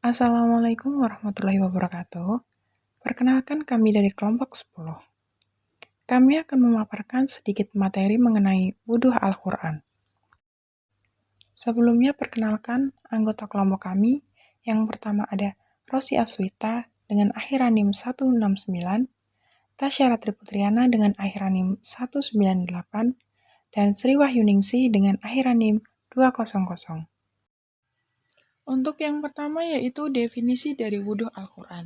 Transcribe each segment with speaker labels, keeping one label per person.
Speaker 1: Assalamualaikum warahmatullahi wabarakatuh. Perkenalkan kami dari kelompok 10. Kami akan memaparkan sedikit materi mengenai wuduh Al-Quran. Sebelumnya perkenalkan anggota kelompok kami. Yang pertama ada Rosi Aswita dengan akhiran NIM 169, Tasya Ratri Putriana dengan akhiran NIM 198, dan Sri Wahyuningsi dengan akhiran NIM 200. Untuk yang pertama yaitu definisi dari wuduh Al-Quran.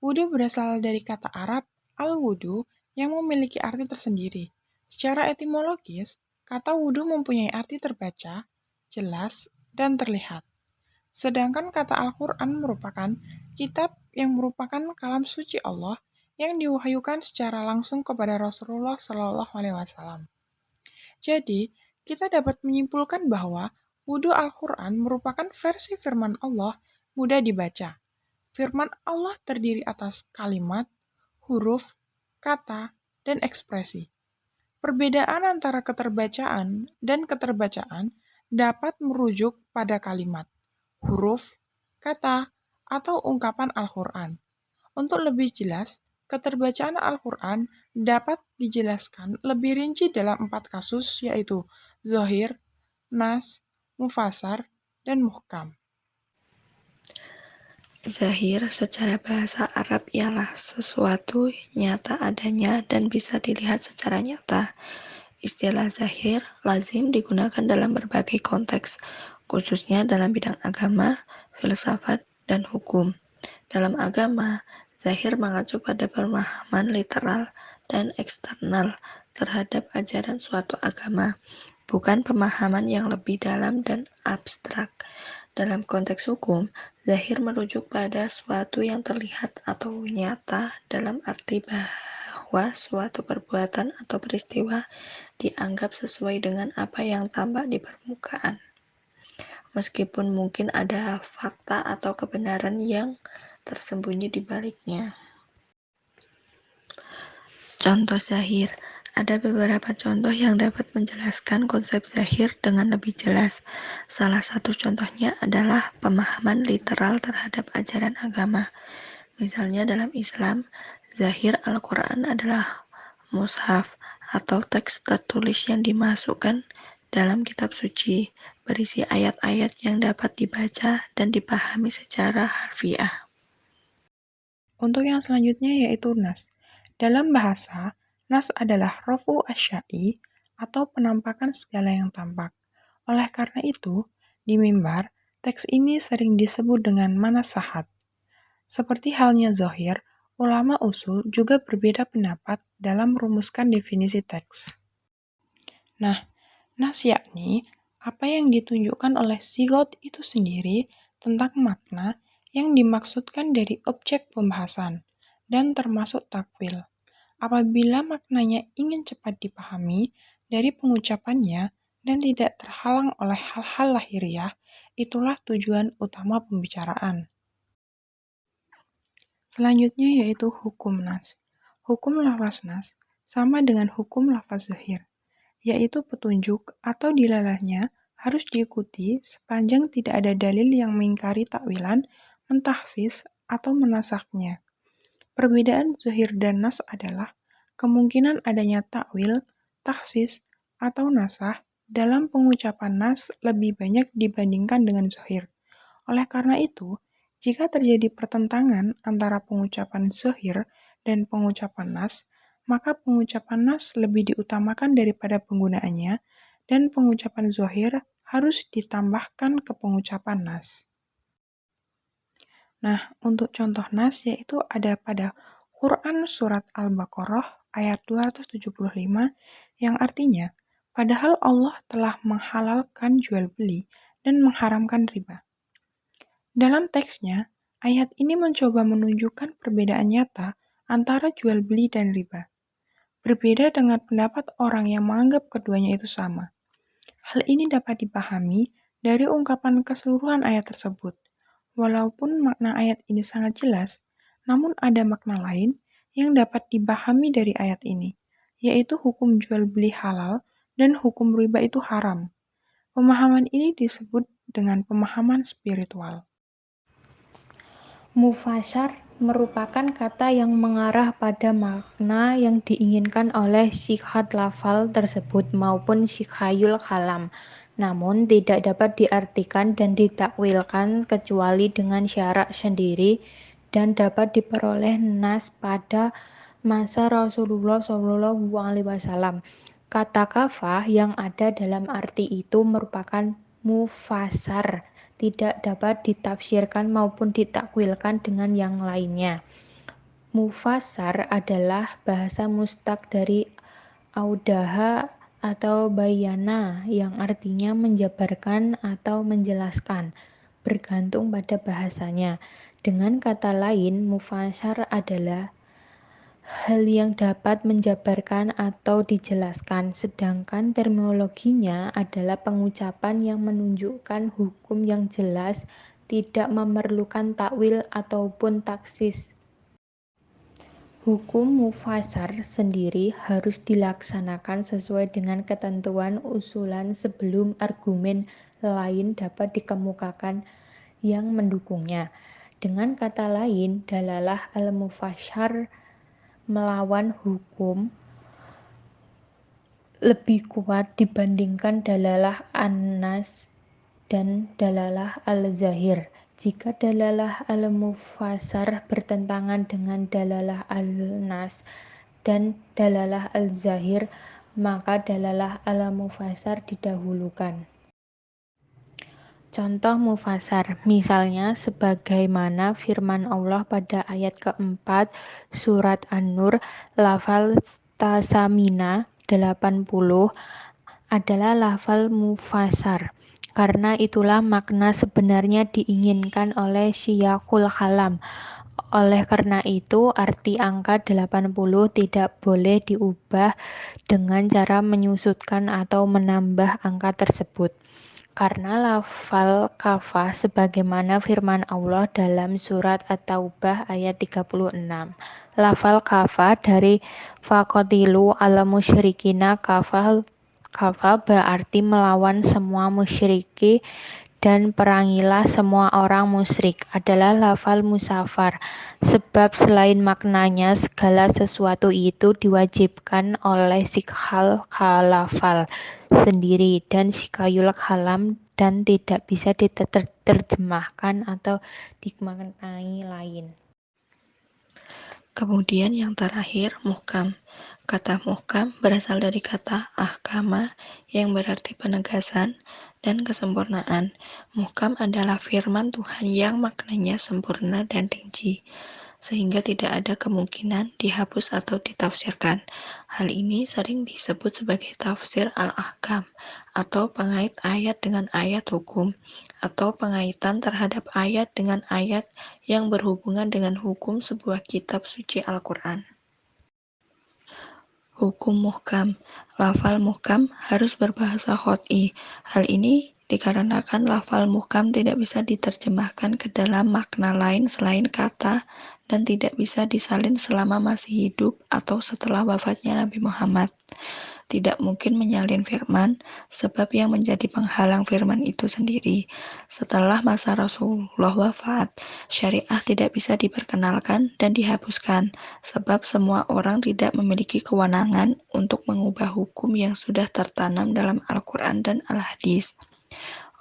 Speaker 1: Wudu berasal dari kata Arab al-wudu yang memiliki arti tersendiri. Secara etimologis, kata wudu mempunyai arti terbaca, jelas, dan terlihat. Sedangkan kata Al-Quran merupakan kitab yang merupakan kalam suci Allah yang diwahyukan secara langsung kepada Rasulullah Shallallahu Alaihi Wasallam. Jadi, kita dapat menyimpulkan bahwa wudu Al-Quran merupakan versi firman Allah mudah dibaca. Firman Allah terdiri atas kalimat, huruf, kata, dan ekspresi. Perbedaan antara keterbacaan dan keterbacaan dapat merujuk pada kalimat, huruf, kata, atau ungkapan Al-Quran. Untuk lebih jelas, keterbacaan Al-Quran dapat dijelaskan lebih rinci dalam 4 kasus, yaitu Zohir, Nas, Mufasar, dan Muhkam.
Speaker 2: Zahir secara bahasa Arab ialah sesuatu nyata adanya dan bisa dilihat secara nyata. Istilah zahir lazim digunakan dalam berbagai konteks, khususnya dalam bidang agama, filsafat, dan hukum. Dalam agama, zahir mengacu pada pemahaman literal dan eksternal terhadap ajaran suatu agama, bukan pemahaman yang lebih dalam dan abstrak. Dalam konteks hukum, zahir merujuk pada suatu yang terlihat atau nyata dalam arti bahwa suatu perbuatan atau peristiwa dianggap sesuai dengan apa yang tampak di permukaan. Meskipun mungkin ada fakta atau kebenaran yang tersembunyi di baliknya. Contoh zahir. Ada beberapa contoh yang dapat menjelaskan konsep zahir dengan lebih jelas. Salah satu contohnya adalah pemahaman literal terhadap ajaran agama. Misalnya dalam Islam, zahir Al-Quran adalah mushaf atau teks tertulis yang dimasukkan dalam kitab suci, berisi ayat-ayat yang dapat dibaca dan dipahami secara harfiah.
Speaker 1: Untuk yang selanjutnya yaitu nas. Dalam bahasa, nas adalah rofu asyai atau penampakan segala yang tampak. Oleh karena itu, di mimbar, teks ini sering disebut dengan manasahat. Seperti halnya zohir, ulama usul juga berbeda pendapat dalam merumuskan definisi teks. Nah, nas yakni apa yang ditunjukkan oleh sigot itu sendiri tentang makna yang dimaksudkan dari objek pembahasan, dan termasuk takwil. Apabila maknanya ingin cepat dipahami dari pengucapannya dan tidak terhalang oleh hal-hal lahiriah, itulah tujuan utama pembicaraan. Selanjutnya yaitu hukum nas. Hukum lafaz nas sama dengan hukum lafaz zuhir, yaitu petunjuk atau dilalahnya harus diikuti sepanjang tidak ada dalil yang mengingkari takwilan, mentahsis, atau menasaknya. Perbedaan zuhir dan nas adalah kemungkinan adanya takwil, taksis, atau nasah dalam pengucapan nas lebih banyak dibandingkan dengan zuhir. Oleh karena itu, jika terjadi pertentangan antara pengucapan zuhir dan pengucapan nas, maka pengucapan nas lebih diutamakan daripada penggunaannya, dan pengucapan zuhir harus ditambahkan ke pengucapan nas. Nah, untuk contoh nas yaitu ada pada Quran Surat Al-Baqarah ayat 275 yang artinya, padahal Allah telah menghalalkan jual beli dan mengharamkan riba. Dalam teksnya, ayat ini mencoba menunjukkan perbedaan nyata antara jual beli dan riba. Berbeda dengan pendapat orang yang menganggap keduanya itu sama. Hal ini dapat dipahami dari ungkapan keseluruhan ayat tersebut. Walaupun makna ayat ini sangat jelas, namun ada makna lain yang dapat dipahami dari ayat ini, yaitu hukum jual beli halal dan hukum riba itu haram. Pemahaman ini disebut dengan pemahaman spiritual.
Speaker 3: Mufassar merupakan kata yang mengarah pada makna yang diinginkan oleh sikhat lafal tersebut maupun sikhayul kalam, namun tidak dapat diartikan dan ditakwilkan kecuali dengan syarak sendiri dan dapat diperoleh nas pada masa Rasulullah SAW. Kata kafah yang ada dalam arti itu merupakan mufassar, tidak dapat ditafsirkan maupun ditakwilkan dengan yang lainnya. Mufassar adalah bahasa mustaq dari audaha atau bayana yang artinya menjabarkan atau menjelaskan, bergantung pada bahasanya. Dengan kata lain, mufassar adalah hal yang dapat menjabarkan atau dijelaskan, sedangkan terminologinya adalah pengucapan yang menunjukkan hukum yang jelas, tidak memerlukan takwil ataupun taksis. Hukum mufassar sendiri harus dilaksanakan sesuai dengan ketentuan usulan sebelum argumen lain dapat dikemukakan yang mendukungnya. Dengan kata lain, dalalah al-mufassar melawan hukum lebih kuat dibandingkan dalalah an-nas dan dalalah al-zahir. Jika dalalah al-mufassar bertentangan dengan dalalah al-nas dan dalalah al-zahir, maka dalalah al-mufassar didahulukan. Contoh mufassar, misalnya sebagaimana firman Allah pada ayat keempat surat An-Nur, lafal tasamina 80 adalah lafal mufassar. Karena itulah makna sebenarnya diinginkan oleh siyaqul kalam. Oleh karena itu, arti angka 80 tidak boleh diubah dengan cara menyusutkan atau menambah angka tersebut. Karena lafal kafah sebagaimana firman Allah dalam surat At-Taubah ayat 36. Lafal kafah dari faqatilu ala musyrikina kafah berarti melawan semua musyriki dan perangilah semua orang musyrik adalah lafal musafar, sebab selain maknanya segala sesuatu itu diwajibkan oleh sikhal kalafal sendiri dan sikayul kalam dan tidak bisa diterjemahkan atau dimaknai lain.
Speaker 2: Kemudian yang terakhir, muhkam. Kata muhkam berasal dari kata ahkama yang berarti penegasan dan kesempurnaan. Muhkam adalah firman Tuhan yang maknanya sempurna dan rinci, sehingga tidak ada kemungkinan dihapus atau ditafsirkan. Hal ini sering disebut sebagai tafsir al-ahkam, atau pengait ayat dengan ayat hukum, atau pengaitan terhadap ayat dengan ayat yang berhubungan dengan hukum sebuah kitab suci Al-Quran. Hukum muhkam. Lafal muhkam harus berbahasa qat'i. Hal ini dikarenakan lafal muhkam tidak bisa diterjemahkan ke dalam makna lain selain kata dan tidak bisa disalin selama masih hidup atau setelah wafatnya Nabi Muhammad. Tidak mungkin menyalin firman, sebab yang menjadi penghalang firman itu sendiri. Setelah masa Rasulullah wafat, syariah tidak bisa diperkenalkan dan dihapuskan, sebab semua orang tidak memiliki kewenangan untuk mengubah hukum yang sudah tertanam dalam Al-Quran dan Al-Hadis.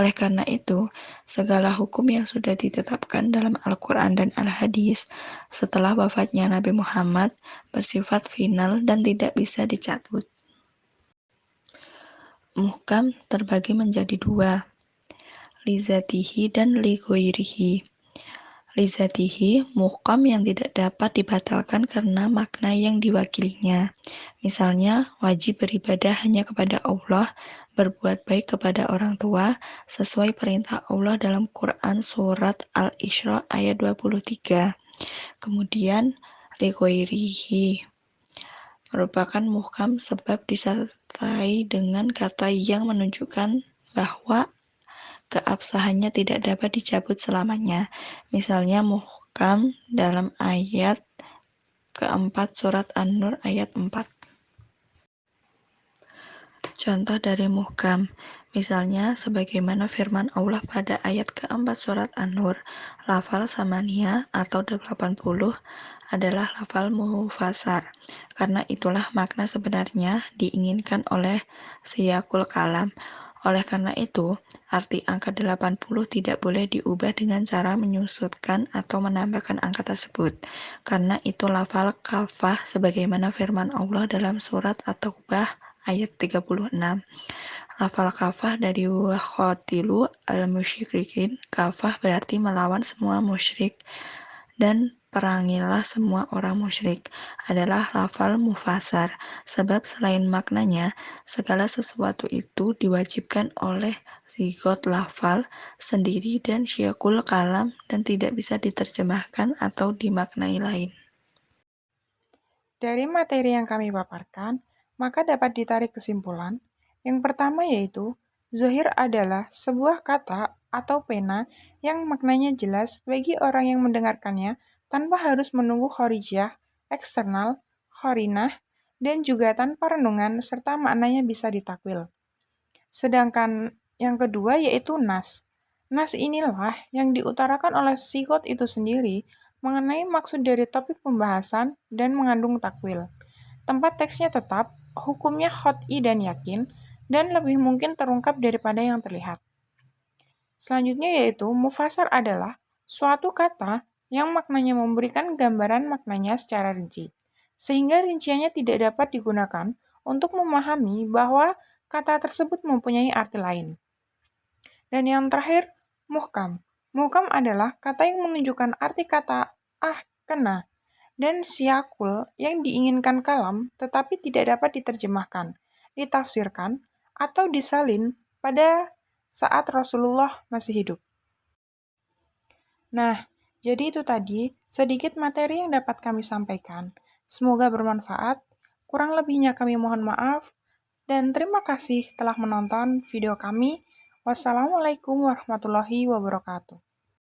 Speaker 2: Oleh karena itu, segala hukum yang sudah ditetapkan dalam Al-Quran dan Al-Hadis setelah wafatnya Nabi Muhammad bersifat final dan tidak bisa dicabut. Muhkam terbagi menjadi dua, lizatihi dan lighoirihi. Lizatihi, muhkam yang tidak dapat dibatalkan karena makna yang diwakilinya. Misalnya, wajib beribadah hanya kepada Allah, berbuat baik kepada orang tua, sesuai perintah Allah dalam Quran Surat Al-Isra ayat 23. Kemudian, lighoirihi merupakan muhkam sebab disertai dengan kata yang menunjukkan bahwa keabsahannya tidak dapat dicabut selamanya. Misalnya muhkam dalam ayat keempat surat An-Nur ayat 4. Contoh dari muhkam, Misalnya, sebagaimana firman Allah pada ayat keempat surat An-Nur, lafal samania atau 80 adalah lafal mufasar. Karena itulah makna sebenarnya diinginkan oleh siyakul kalam. Oleh karena itu, arti angka 80 tidak boleh diubah dengan cara menyusutkan atau menambahkan angka tersebut. Karena itu lafal kafah sebagaimana firman Allah dalam surat At-Taubah ayat 36. Lafal kafah dari waqatilu al-musyrikin. Kafah berarti melawan semua musyrik dan perangilah semua orang musyrik adalah lafal mufasar, sebab selain maknanya, segala sesuatu itu diwajibkan oleh sigot lafal sendiri dan syakul kalam dan tidak bisa diterjemahkan atau dimaknai lain.
Speaker 1: Dari materi yang kami paparkan, maka dapat ditarik kesimpulan. Yang pertama yaitu, zohir adalah sebuah kata atau pena yang maknanya jelas bagi orang yang mendengarkannya tanpa harus menunggu khorijah, eksternal, khorinah, dan juga tanpa renungan serta maknanya bisa ditakwil. Sedangkan yang kedua yaitu nas. Nas inilah yang diutarakan oleh sigot itu sendiri mengenai maksud dari topik pembahasan dan mengandung takwil. Tempat teksnya tetap, hukumnya khot'i dan yakin, dan lebih mungkin terungkap daripada yang terlihat. Selanjutnya yaitu mufasar adalah suatu kata yang maknanya memberikan gambaran maknanya secara rinci, sehingga rinciannya tidak dapat digunakan untuk memahami bahwa kata tersebut mempunyai arti lain. Dan yang terakhir, muhkam. Muhkam adalah kata yang menunjukkan arti kata kena, dan syakul yang diinginkan kalam tetapi tidak dapat diterjemahkan, ditafsirkan, atau disalin pada saat Rasulullah masih hidup. Nah, jadi itu tadi sedikit materi yang dapat kami sampaikan. Semoga bermanfaat. Kurang lebihnya kami mohon maaf. Dan terima kasih telah menonton video kami. Wassalamualaikum warahmatullahi wabarakatuh.